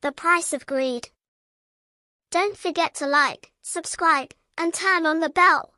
The price of greed. Don't forget to like, subscribe, and turn on the bell.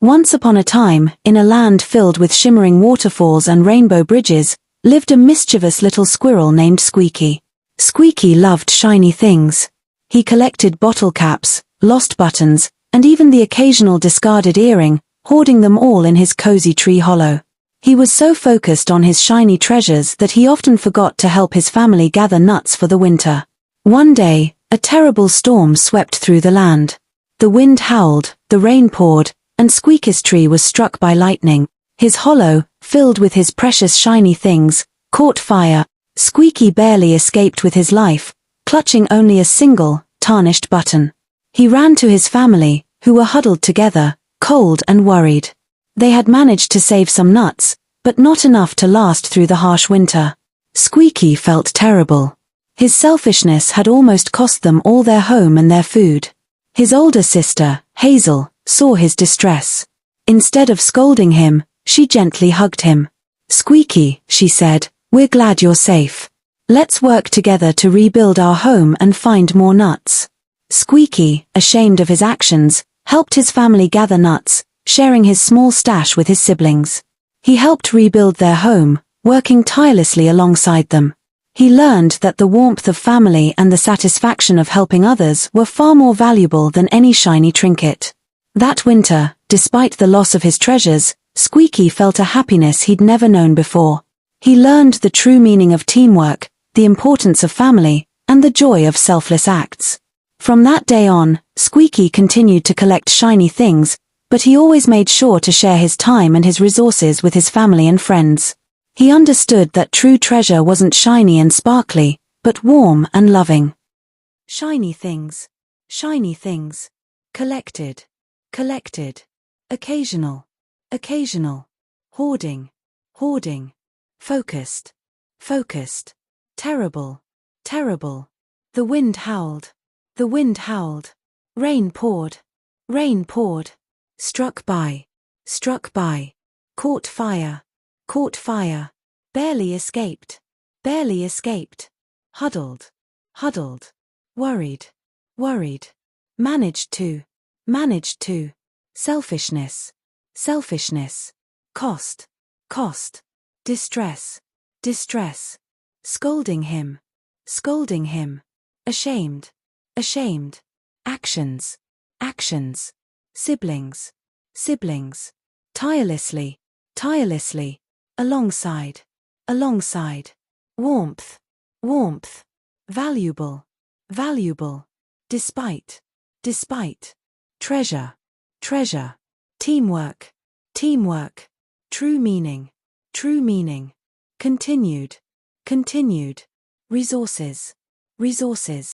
Once upon a time, in a land filled with shimmering waterfalls and rainbow bridges, lived a mischievous little squirrel named Squeaky. Squeaky loved shiny things. He collected bottle caps, lost buttons, and even the occasional discarded earring, hoarding them all in his cozy tree hollow. He was so focused on his shiny treasures that he often forgot to help his family gather nuts for the winter. One day, a terrible storm swept through the land. The wind howled, the rain poured, and Squeaky's tree was struck by lightning. His hollow, filled with his precious shiny things, caught fire. Squeaky barely escaped with his life, clutching only a single, tarnished button. He ran to his family, who were huddled together, cold and worried. They had managed to save some nuts, but not enough to last through the harsh winter. Squeaky felt terrible. His selfishness had almost cost them all their home and their food. His older sister, Hazel, saw his distress. Instead of scolding him, she gently hugged him. "Squeaky," she said, "we're glad you're safe. Let's work together to rebuild our home and find more nuts." Squeaky, ashamed of his actions, helped his family gather nuts, sharing his small stash with his siblings. He helped rebuild their home, working tirelessly alongside them. He learned that the warmth of family and the satisfaction of helping others were far more valuable than any shiny trinket. That winter, despite the loss of his treasures, Squeaky felt a happiness he'd never known before. He learned the true meaning of teamwork, the importance of family, and the joy of selfless acts. From that day on, Squeaky continued to collect shiny things, but he always made sure to share his time and his resources with his family and friends. He understood that true treasure wasn't shiny and sparkly, but warm and loving. Shiny things. Shiny things. Collected. Collected. Occasional. Occasional. Hoarding. Hoarding. Focused. Focused. Terrible. Terrible. The wind howled. The wind howled. Rain poured. Rain poured. Struck by. Struck by. Caught fire. Caught fire. Barely escaped. Barely escaped. Huddled. Huddled. Worried. Worried. Managed to. Managed to. Selfishness. Selfishness. Cost. Cost. Distress. Distress. Scolding him. Scolding him. Ashamed. Ashamed. Actions. Actions. Siblings. Siblings. Tirelessly. Tirelessly. Alongside. Alongside. Warmth. Warmth. Valuable. Valuable. Despite. Despite. Treasure. Treasure. Teamwork. Teamwork. True meaning. True meaning. Continued. Continued. Resources. Resources.